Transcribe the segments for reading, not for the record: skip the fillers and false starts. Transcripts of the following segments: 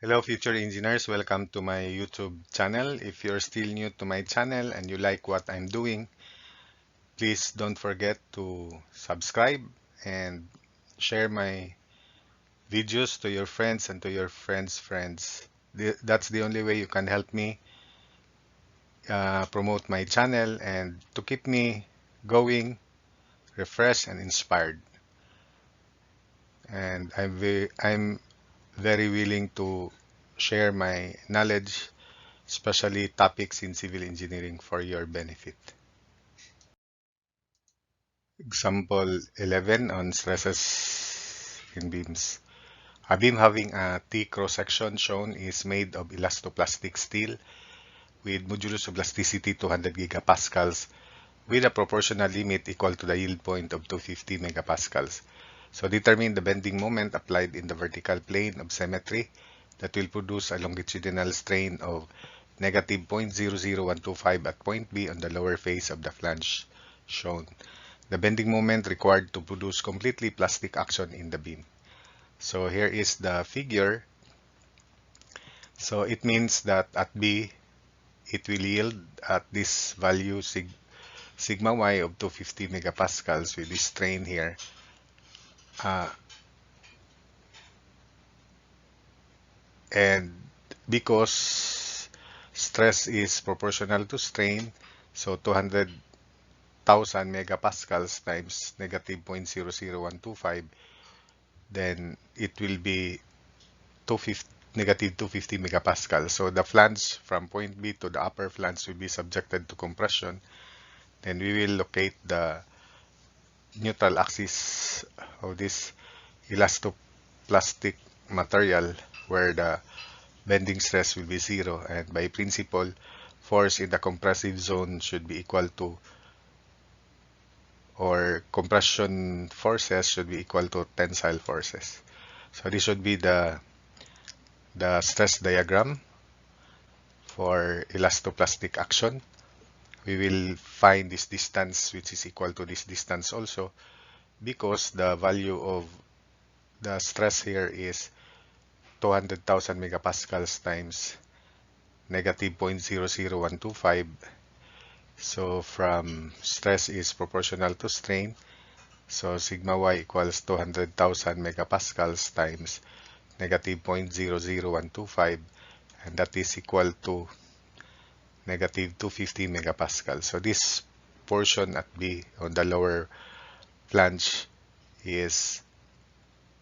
Hello, future engineers. Welcome to my YouTube channel. If you're still new to my channel and you like what I'm doing, please don't forget to subscribe and share my videos to your friends and to your friends' friends. That's the only way you can help me promote my channel and to keep me going, refreshed, and inspired. And I'm very willing to share my knowledge, especially topics in civil engineering for your benefit. Example 11 on stresses in beams. A beam having a T cross-section shown is made of elastoplastic steel with modulus of elasticity 200 gigapascals with a proportional limit equal to the yield point of 250 megapascals. So determine the bending moment applied in the vertical plane of symmetry that will produce a longitudinal strain of negative 0.00125 at point B on the lower face of the flange shown. The bending moment required to produce completely plastic action in the beam. So here is the figure. So it means that at B, it will yield at this value sigma y of 250 megapascals with this strain here. Uh, and because stress is proportional to strain, so 200,000 megapascals times negative 0.00125, then it will be 250, negative 250 megapascal. So the flange from point B to the upper flange will be subjected to compression. Then we will locate the neutral axis of this elastoplastic material where the bending stress will be zero. And by principle, force in the compressive zone should be equal to, or compression forces should be equal to tensile forces. So this should be the stress diagram for elastoplastic action. We will find this distance which is equal to this distance also because the value of the stress here is 200,000 megapascals times negative 0.00125. So from stress is proportional to strain. So sigma y equals 200,000 megapascals times negative 0.00125, and that is equal to negative 250 megapascal. So this portion at B on the lower flange is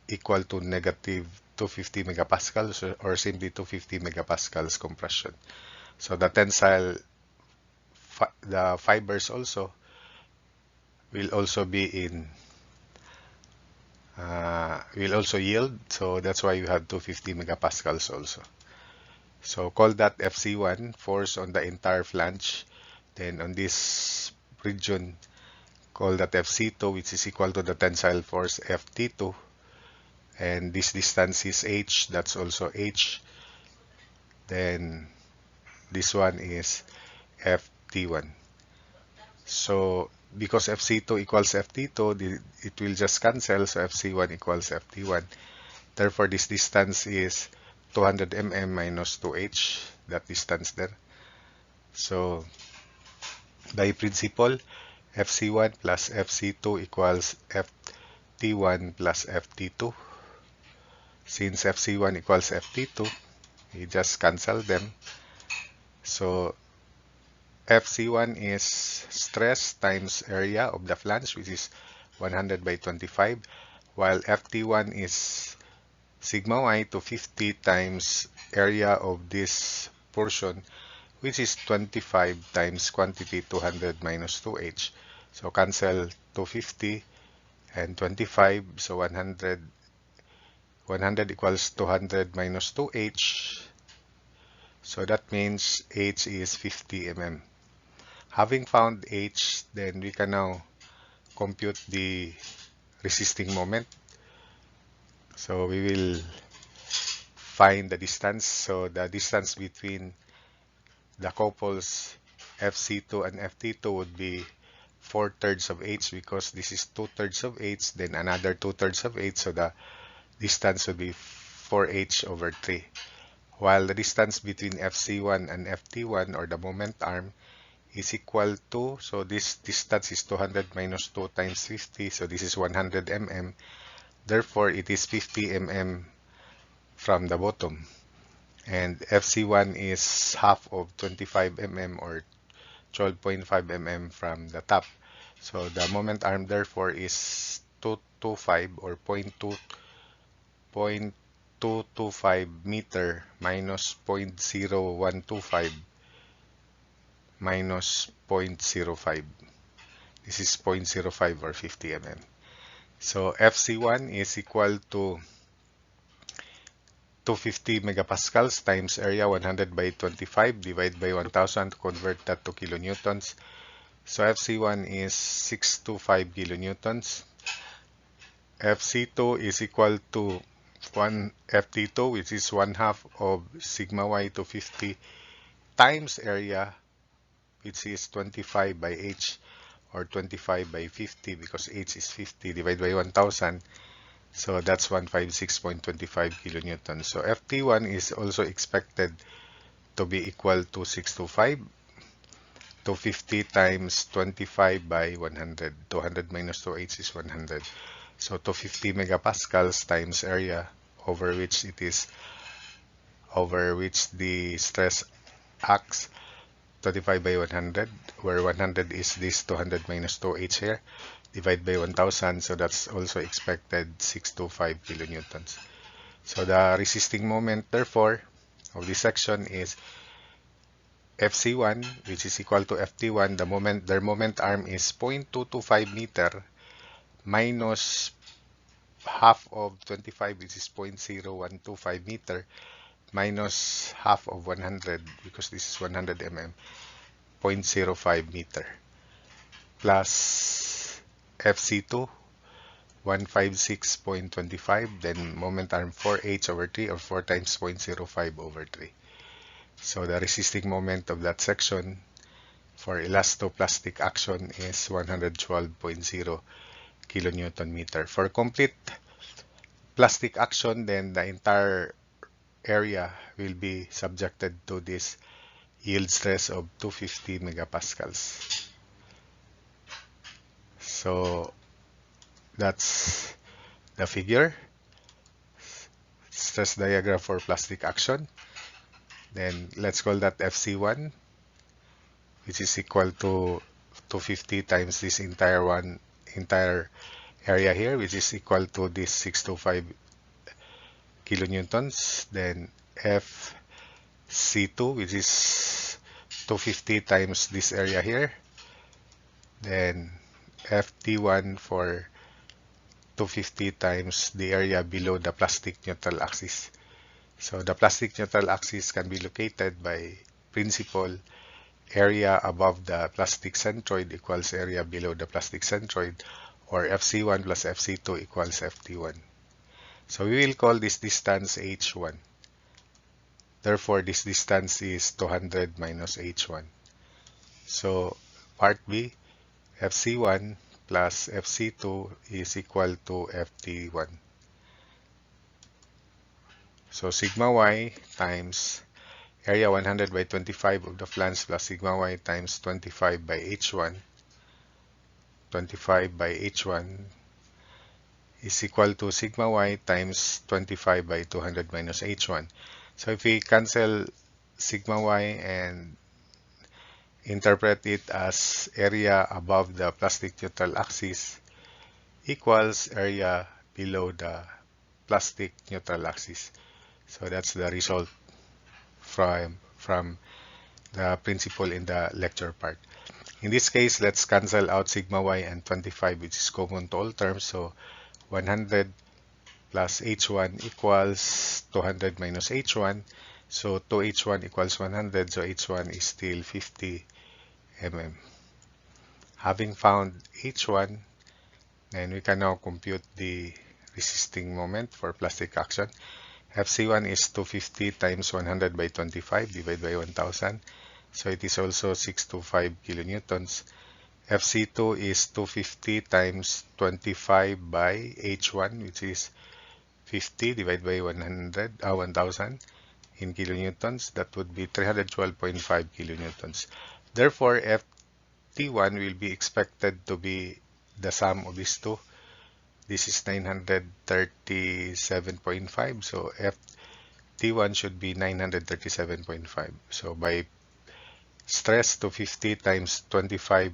equal to negative 250 megapascals or simply 250 megapascals compression. So the tensile, the fibers also will also be in, will also yield. So that's why you have 250 megapascals also. So call that FC1, force on the entire flange. Then on this region, call that FC2, which is equal to the tensile force FT2. And this distance is H, that's also H. Then this one is FT1. So because FC2 equals FT2, it will just cancel, so FC1 equals FT1. Therefore, this distance is 200 mm minus 2H, that distance there. So by principle, FC1 plus FC2 equals FT1 plus FT2. Since FC1 equals FT2, we just cancel them. So FC1 is stress times area of the flange, which is 100 by 25, while FT1 is sigma y to 50 times area of this portion, which is 25 times quantity 200 minus 2h. So cancel 250 and 25, so 100. 100 equals 200 minus 2h. So that means h is 50 mm. Having found h, then we can now compute the resisting moment. So we will find the distance. So the distance between the couples FC2 and FT2 would be 4/3 of h because this is 2/3 of h, then another 2/3 of h. So the distance would be 4h over 3. while the distance between FC1 and FT1, or the moment arm, is equal to, so this distance is 200 minus 2 times 50, so this is 100 mm. Therefore, it is 50 mm from the bottom. And FC1 is half of 25 mm, or 12.5 mm from the top. So the moment arm therefore is 225, or 0.225 meter minus 0.0125 minus 0.05. This is 0.05, or 50 mm. So FC1 is equal to 250 megapascals times area 100 by 25 divided by 1000 to convert that to kilonewtons. So FC1 is 625 kilonewtons. FC2 is equal to 1 FT2, which is 1/2 of sigma y 250 times area, which is 25 by h, or 25 by 50, because h is 50, divided by 1000. So that's 156.25 kilonewtons. So FT1 is also expected to be equal to 625. 250 times 25 by 100. 200 minus 2h is 100. So 250 megapascals times area, over which the stress acts, 25 by 100, where 100 is this 200 minus 2h here, divided by 1000, so that's also expected 625 kilonewtons. So the resisting moment, therefore, of this section is FC1, which is equal to FT1. Their moment arm is 0.225 meter minus half of 25, which is 0.0125 meter, minus half of 100, because this is 100 mm, 0.05 meter, plus FC2, 156.25, then moment arm 4h over 3, or 4 times 0.05 over 3. So the resisting moment of that section for elastoplastic action is 112.0 kilonewton meter. For complete plastic action, then the entire area will be subjected to this yield stress of 250 megapascals. So that's the figure, stress diagram for plastic action. Then let's call that FC1, which is equal to 250 times this entire area here, which is equal to this 625 kilonewtons. Then FC2, which is 250 times this area here. Then FT1 for 250 times the area below the plastic neutral axis. So the plastic neutral axis can be located by principle area above the plastic centroid equals area below the plastic centroid, or FC1 plus FC2 equals FT1. So we will call this distance H1. Therefore, this distance is 200 minus H1. So part B, FC1 plus FC2 is equal to FT1. So sigma y times area 100 by 25 of the flange plus sigma y times 25 by H1. 25 by H1 is equal to sigma y times 25 by 200 minus H1. So if we cancel sigma y and interpret it as area above the plastic neutral axis equals area below the plastic neutral axis. So that's the result from the principle in the lecture part. In this case, let's cancel out sigma y and 25, which is common to all terms. So 100 plus h1 equals 200 minus h1. So 2h1 equals 100, so h1 is still 50 mm. Having found h1, then we can now compute the resisting moment for plastic action. FC1 is 250 times 100 by 25 divided by 1000. So it is also 625 kilonewtons. FC2 is 250 times 25 by H1, which is 50 divided by 1000. in kilonewtons, that would be 312.5 kilonewtons. Therefore, FT1 will be expected to be the sum of these two. This is 937.5, so FT1 should be 937.5. So by stress 250 times 25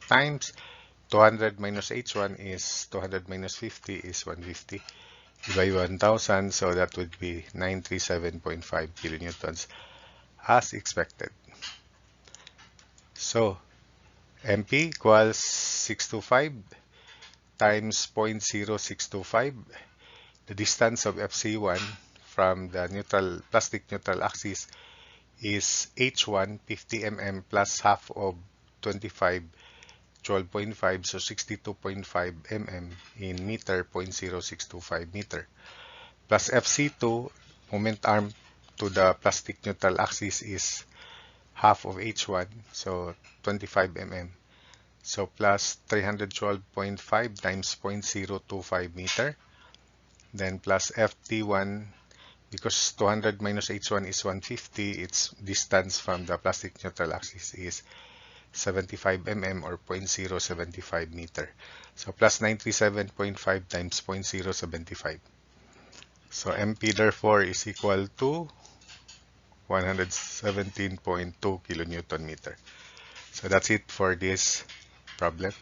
times 200 minus H1 is 200 minus 50 is 150 by 1000, so that would be 937.5 kilonewtons as expected. So MP equals 625 times 0.0625. The distance of FC1 from the neutral plastic neutral axis is H1 50 mm plus half of 25 12.5, so 62.5 mm in meter, 0.0625 meter, plus FC2, moment arm to the plastic neutral axis is half of H1, so 25 mm. So plus 312.5 times 0.025 meter, then plus FT1, because 200 minus H1 is 150, its distance from the plastic neutral axis is 75 mm or 0.075 meter. So plus 97.5 times 0.075. So MP therefore is equal to 117.2 kilonewton meter. So that's it for this problem.